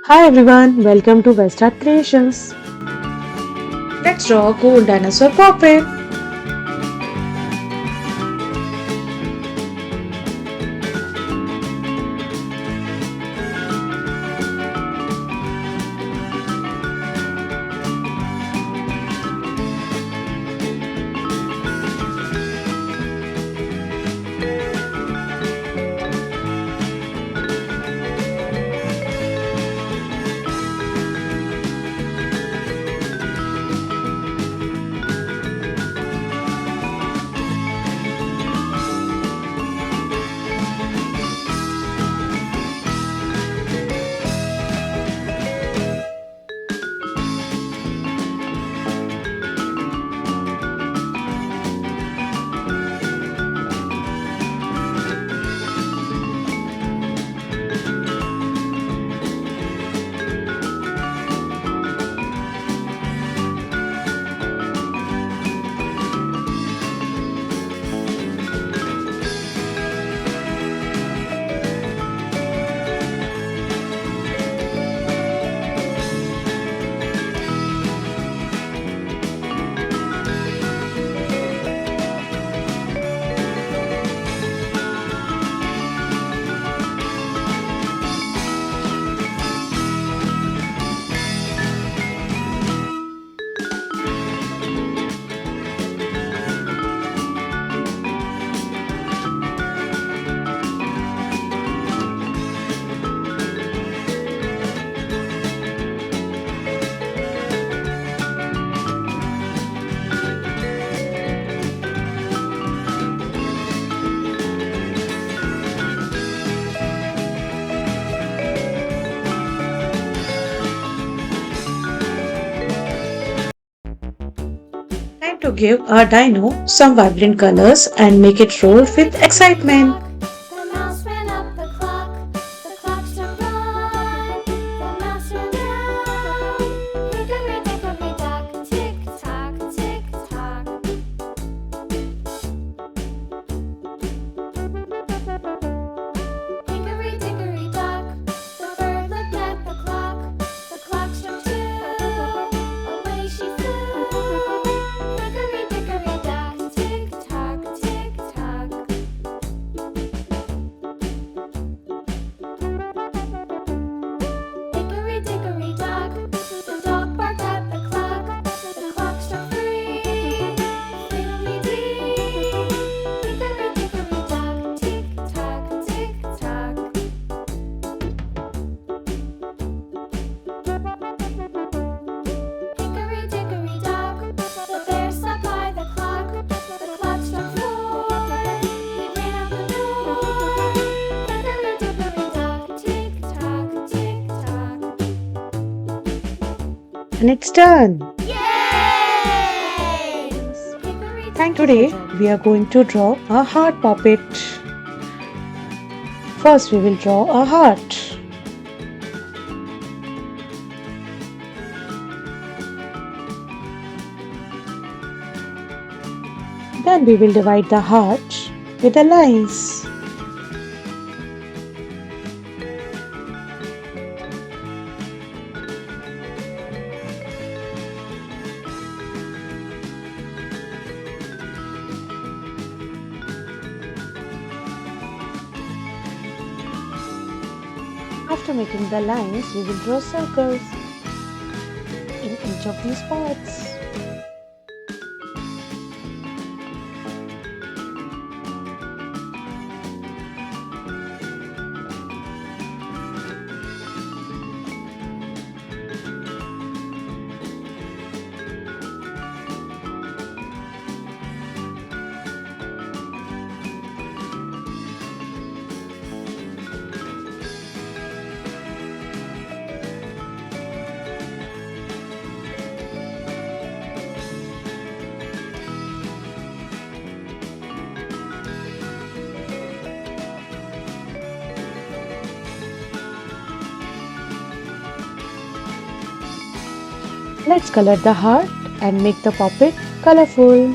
Hi everyone, welcome to Westart Creations. Let's draw a cool dinosaur puppet. Time to give our dino some vibrant colors and make it roll with excitement. The mouse ran up the clock. The clock struck one. The mouse ran down. Hickory dickory dock. Tick tock, tick tock. Hickory dickory dock. The bird looked at the clock. The clock struck two. Away she flew. Hickory dickory dock. Tick tock, tick tock. Hickory dickory dock, the dog barked at the clock. The clock struck three. Fiddly-dee. Hickory dickory dock, tick tock, tick tock. Hickory dickory dock, the bear sat by the clock. The clock struck four. He ran out the door. Hickory dickory dock, tick tock, tick tock. And it's done. Yay! And today we are going to draw a heart puppet. First we will draw a heart. Then we will divide the heart with the lines. After making the lines, we will draw circles in each of these parts. Let's color the heart and make the puppet colorful.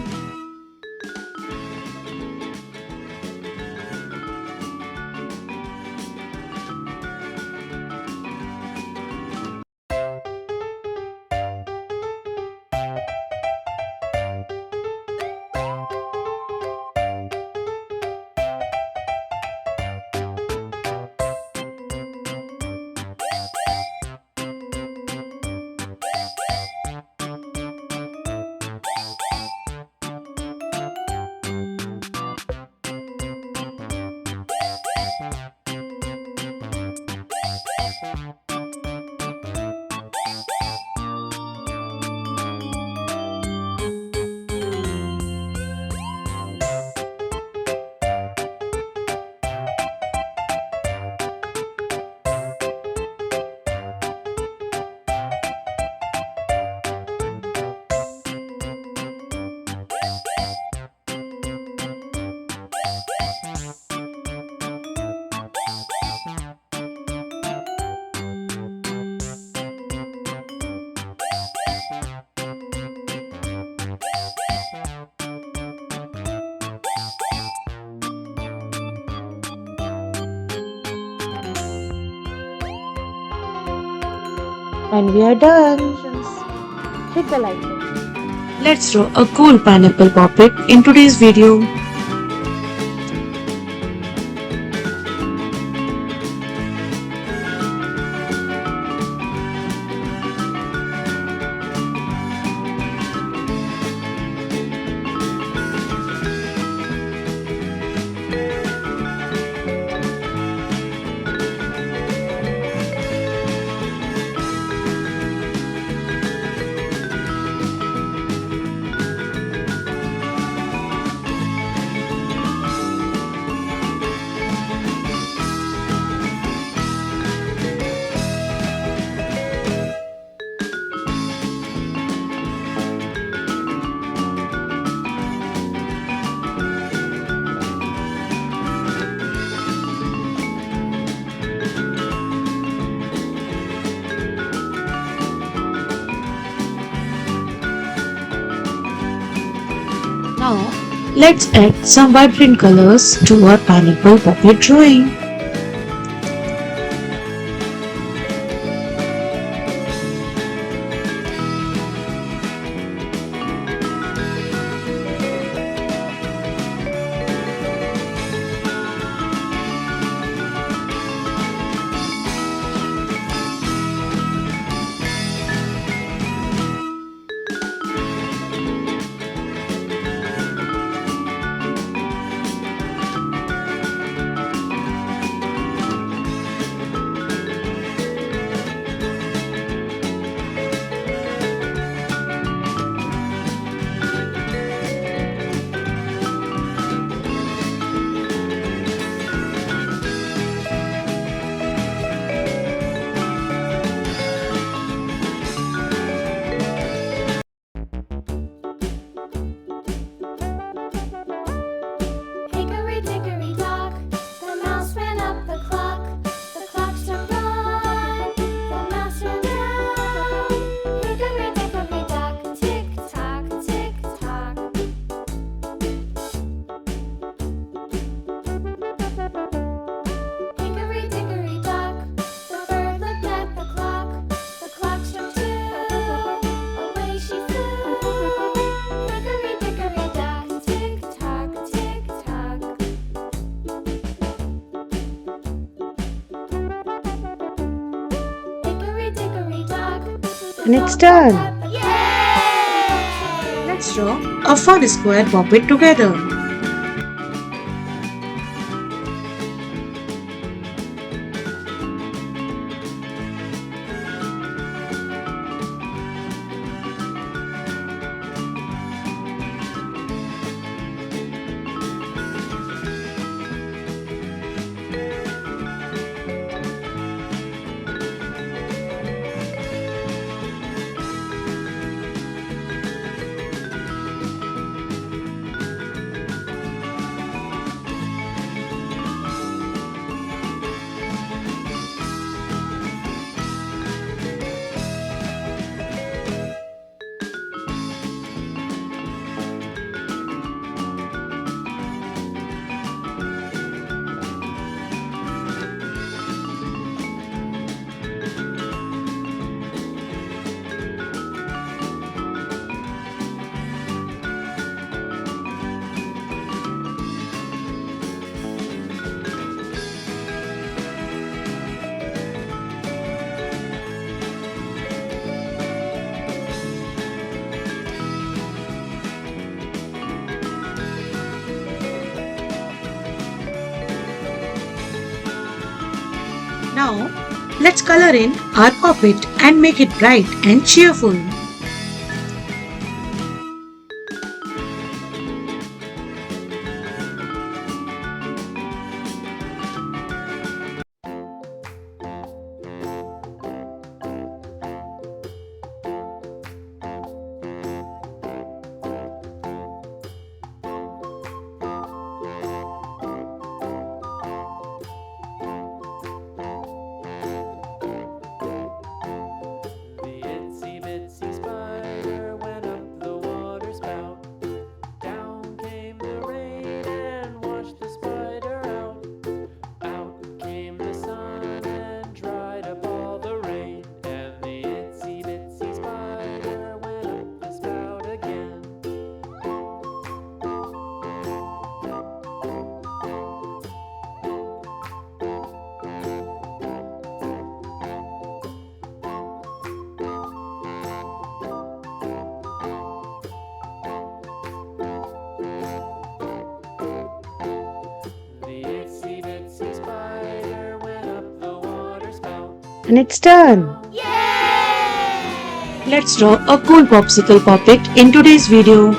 And we are done. Hit the like button. Let's draw a cool pineapple puppet in today's video. Now, let's add some vibrant colors to our pineapple puppet drawing. Hickory dickory dock, the mouse ran up the clock. The clock struck one, the mouse ran down. Hickory dickory dock, tick tock, tick tock. Hickory dickory dock, the bird looked at the clock. The clock struck two, away she flew. Hickory dickory dock, tick tock, tick tock. Hickory dickory dock, And it's done. Yay! Let's draw a fun square puppet together. Now, let's color in our puppet and make it bright and cheerful. The itsy bitsy And it's done. Yay! Let's draw a cool popsicle puppet in today's video.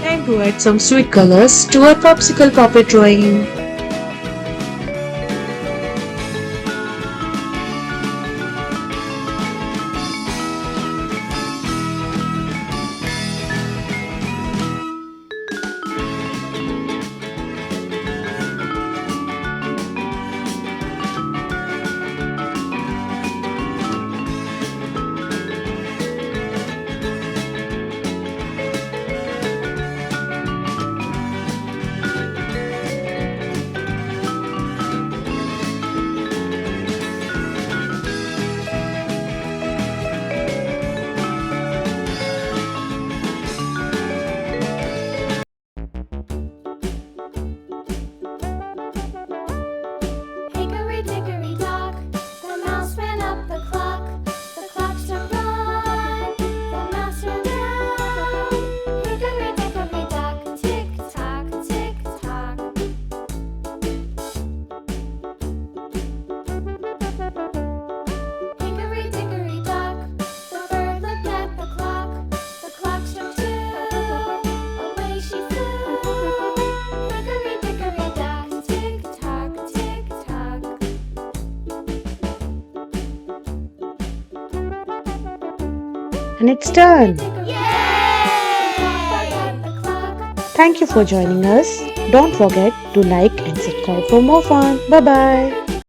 Time to add some sweet colors to our popsicle puppet drawing. Hickory dickory dock, the mouse ran up the clock. The clock struck one, the mouse ran down. Hickory dickory dock, tick tock, tick tock. Hickory dickory dock, the bird looked at the clock. The clock struck two, away she flew. Hickory dickory dock, tick tock, tick tock. And it's done. Yay! The clock. Thank you for joining us. Don't forget to like and subscribe for more fun. Bye bye.